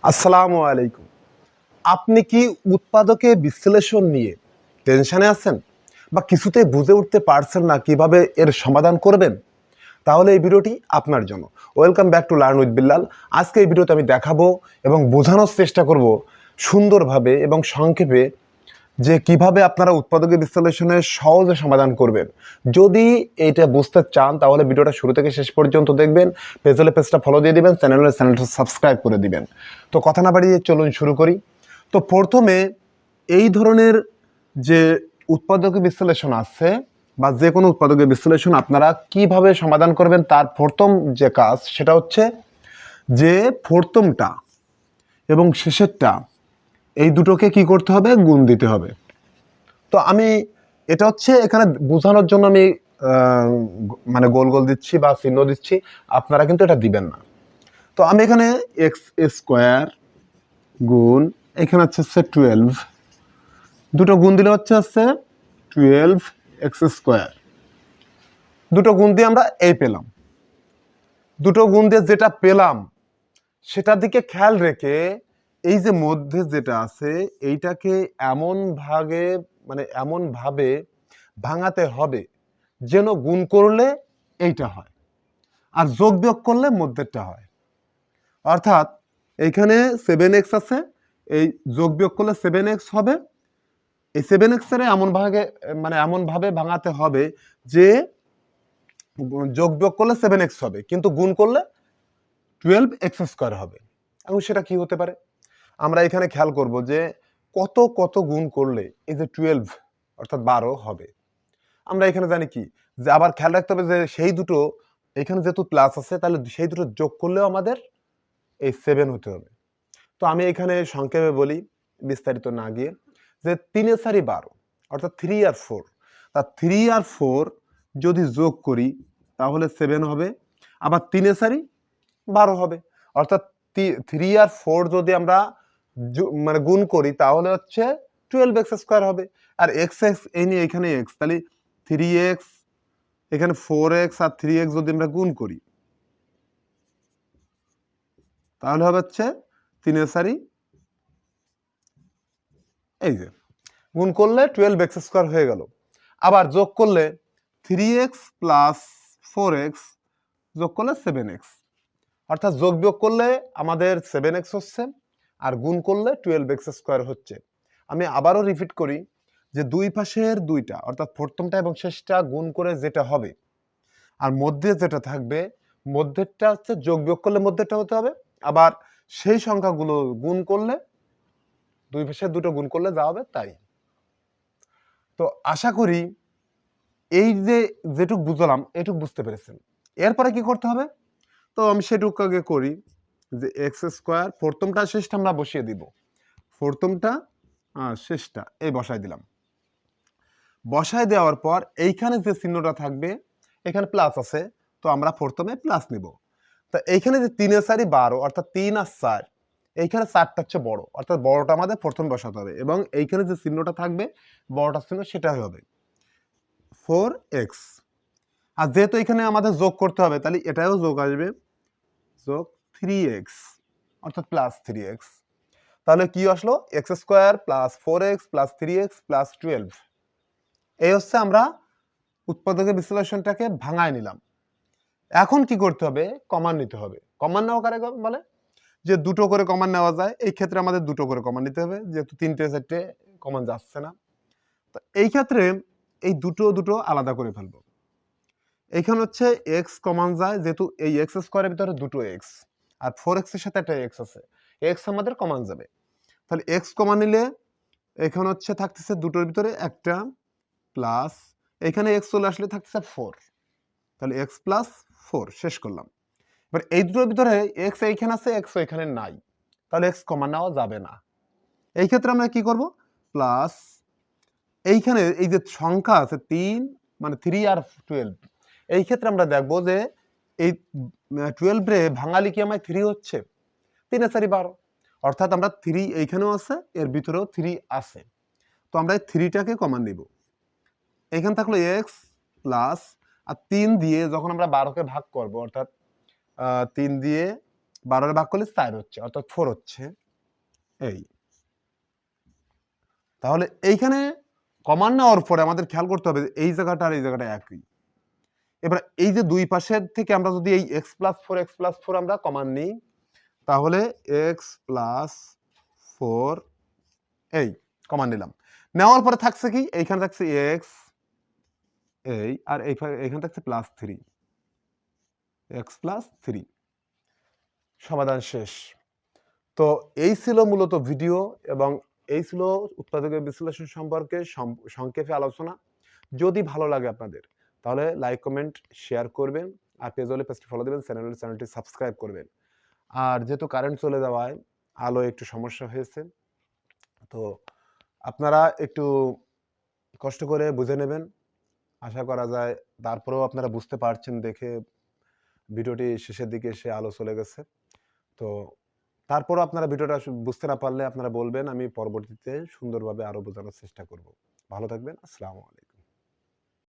আসসালামু আলাইকুম। আপনি কি উৎপাদকে বিশ্লেষণ নিয়ে টেনশনে আছেন বা কিছুতেই বুঝে উঠতে পারছেন না কিভাবে এর সমাধান করবেন? তাহলে এই ভিডিওটি আপনার জন্য। Welcome back to learn with Billal. আজকে এই ভিডিওতে আমি দেখাবো এবং বোঝানোর চেষ্টা করব সুন্দরভাবে এবং সংক্ষেপে যে কিভাবে আপনারা উৎপাদকে বিশ্লেষণের সহজে সমাধান করবেন। যদি এটা বুঝতে চান তাহলে ভিডিওটা শুরু থেকে শেষ পর্যন্ত দেখবেন। পেজটা ফলো দিয়ে দিবেন, চ্যানেলটা সাবস্ক্রাইব করে দিবেন। তো কথা না বাড়িয়ে চলুন শুরু করি। তো প্রথমে এই ধরনের যে উৎপাদক বিশ্লেষণ আছে বা যে কোনো উৎপাদকের বিশ্লেষণ আপনারা কিভাবে সমাধান করবেন তার প্রথম যে কাজ সেটা হচ্ছে যে প্রথমটা এবং শেষেরটা এই দুটোকে কি করতে হবে, গুণ দিতে হবে। তো আমি এটা হচ্ছে এখানে বোঝানোর জন্য আমি মানে গোল গোল দিচ্ছি বা চিহ্ন দিচ্ছি, আপনারা কিন্তু এটা দিবেন না। তো আমি এখানে এক্স স্কোয়ার গুণ এখানে হচ্ছে 12, দুটো গুণ দিলে হচ্ছে 12 এক্স স্কোয়ার। দুটো গুণ দিয়ে আমরা এই পেলাম। দুটো গুণ দিয়ে যেটা পেলাম সেটার দিকে খেয়াল রেখে এই যে মধ্যে যেটা আছে এইটাকে এমন ভাবে ভাঙাতে হবে যেন গুণ করলে এইটা হয় আর যোগ বিয়োগ করলে মধ্যেরটা হয়। অর্থাৎ এইখানে 7x আছে, এই যোগ বিয়োগ করলে 7x হবে। এই 7x এর এমন ভাবে ভাঙাতে হবে যে যোগ বিয়োগ করলে 7x হবে কিন্তু গুণ করলে 12x স্কোয়ার হবে। এবং সেটা কি হতে পারে আমরা এখানে খেয়াল করব যে কত কত গুণ করলে এই যে 12 অর্থাৎ 12 হবে। আমরা এখানে জানি কি যে আবার খেয়াল রাখতে হবে যে সেই দুটো এখানে যেহেতু প্লাস আছে তাহলে সেই দুটো যোগ করলেও আমাদের এই 7 হতে হবে। তো আমি এখানে সংক্ষেপে বলি বিস্তারিত না গিয়ে যে 3 4 12 অর্থাৎ 3 আর 4, তা 3 আর 4 যদি যোগ করি তাহলে 7 হবে, আবার 3 4 12 হবে। অর্থাৎ 3 আর 4 যদি আমরা গুণ করি তাহলে হচ্ছে 12x স্কোয়ার হবে। আর x এই নিয়ে এখানে x, তাহলে 3x এখানে 4x আর 3x যদি আমরা গুণ করি তাহলে হবে হচ্ছে 3 4 এই যে গুণ করলে 12x স্কোয়ার হয়ে গেল। আবার যোগ করলে 3x প্লাস 4x যোগ করলে 7x, অর্থাৎ যোগ বিয়োগ করলে আমাদের 7x হচ্ছে আর গুণ করলে 12x স্কোয়ার হচ্ছে। আমি আবারও রিপিট করি যে দুই পাশের দুইটা অর্থাৎ প্রথমটা এবং শেষটা গুণ করে যেটা হবে আর মধ্যে যেটা থাকবে মধ্যেরটা হচ্ছে যোগ বিয়োগ করলে মধ্যেরটা হতে হবে, আবার সেই সংখ্যাগুলো গুণ করলে দুই পাশের দুটো গুণ করলে যা হবে তাই। তো আশা করি এই যে যেটুক বুঝলাম এটুক বুঝতে পেরেছেন। এরপরে কি করতে হবে তো আমি সেটুক আগে করি যে এক্স স্কোয়ার প্রথমটা শেষটা আমরা বসিয়ে দিব। প্রথমটা আর শেষটা এই বসাই দিলাম। বসায় দেওয়ার পর এইখানে যে চিহ্নটা থাকবে এখানে প্লাস আছে, তো আমরা প্রথমে প্লাস নিব। তা এইখানে যে 3 4 12 অর্থাৎ 3 আর 4, এইখানে 4টা হচ্ছে বড় অর্থাৎ বড়টা আমাদের প্রথমে বসাতে হবে এবং এইখানে যে চিহ্নটা থাকবে বড়টা চিহ্ন সেটাই হবে 4x। আর যেহেতু এখানে আমাদের যোগ করতে হবে তাহলে এটাও যোগ আসবে, যোগ 3x অর্থাৎ প্লাস 3x। তাহলে কি আসলো x square plus 4x plus 3x plus 12। এই হচ্ছে আমরা উৎপাদকের বিশ্লেষণটাকে ভাঙায় নিলাম। এখন কি করতে হবে, কমান নিতে হবে। কমান নেওয়া কারে বলে যে দুটো করে কমান নেওয়া যায়, এই ক্ষেত্রে আমাদের দুটো করে কমান নিতে হবে যেহেতু 3টে 4টে কমান যাচ্ছে না। তো এই ক্ষেত্রে এই দুটো দুটো আলাদা করে ফেলবো। এইখানে হচ্ছে এক্স কমান যায় যেহেতু এই এক্স স্কোয়ারের ভিতরে দুটো এক্স আর 4x এর সাথে একটা এক্স আছে, এক্স আমাদের কমান যাবে। তাহলে এক্স কমান নিলে এখানে হচ্ছে থাকতেছে দুটোর ভিতরে একটা প্লাস এখানে এক্স চলে আসলে থাকতেছে 4, তাহলে এক্স প্লাস 4 শেষ করলাম। এবার এই দুটোর ভিতরে এক্স এইখানে আছে এক্স এখানে নাই, তাহলে এক্স কমান নেওয়া যাবে না। এই ক্ষেত্রে আমরা কি করব প্লাস এইখানে এই যে সংখ্যা আছে 3 মানে 3 আর 12, এই ক্ষেত্রে আমরা দেখব যে এই 12 রে ভাঙালি কি আমায় 3 হচ্ছে 3 4 12, অর্থাৎ আমরা 3 এইখানেও আছে এর ভিতরেও 3 আছে, তো আমরা এই 3টাকে কমান নিব। এখানে থাকলো এক্স প্লাস আর 3 দিয়ে যখন আমরা 12কে ভাগ করব অর্থাৎ 3 দিয়ে 12 ভাগ করলে 4 হচ্ছে, অর্থাৎ 4 হচ্ছে এই। তাহলে এইখানে কমান নেওয়ার পরে আমাদের খেয়াল করতে হবে এই জায়গাটা আর এই জায়গাটা একই। এবার এই যে দুই পাশের থেকে আমরা যদি এই x + 4 আমরা কমান নিই, তাহলে x + 4 এই কমান নিলাম। নেওয়ার পরে থাকছে কি? এইখানে থাকছে x এই, আর এইখানে থাকছে +3 x + 3। সমাধান শেষ। তো এই ছিল মূলত ভিডিও, এবং এই ছিল উৎপাদকের বিশ্লেষণ সম্পর্কে সংক্ষেপে আলোচনা। যদি ভালো লাগে আপনাদের, তাহলে লাইক, কমেন্ট, শেয়ার করবেন। আর পেজ হলে পেজটি ফলো দেবেন, চ্যানেলটি সাবস্ক্রাইব করবেন। আর যেহেতু কারেন্ট চলে যাওয়ায় আলোয় একটু সমস্যা হয়েছে, তো আপনারা একটু কষ্ট করে বুঝে নেবেন। আশা করা যায় তারপরেও আপনারা বুঝতে পারছেন দেখে ভিডিওটি শেষের দিকে এসে আলো চলে গেছে। তো তারপরও আপনারা ভিডিওটা বুঝতে না পারলে আপনারা বলবেন, আমি পরবর্তীতে সুন্দরভাবে আরো বোঝানোর চেষ্টা করব। ভালো থাকবেন। আসসালামু আলাইকুম।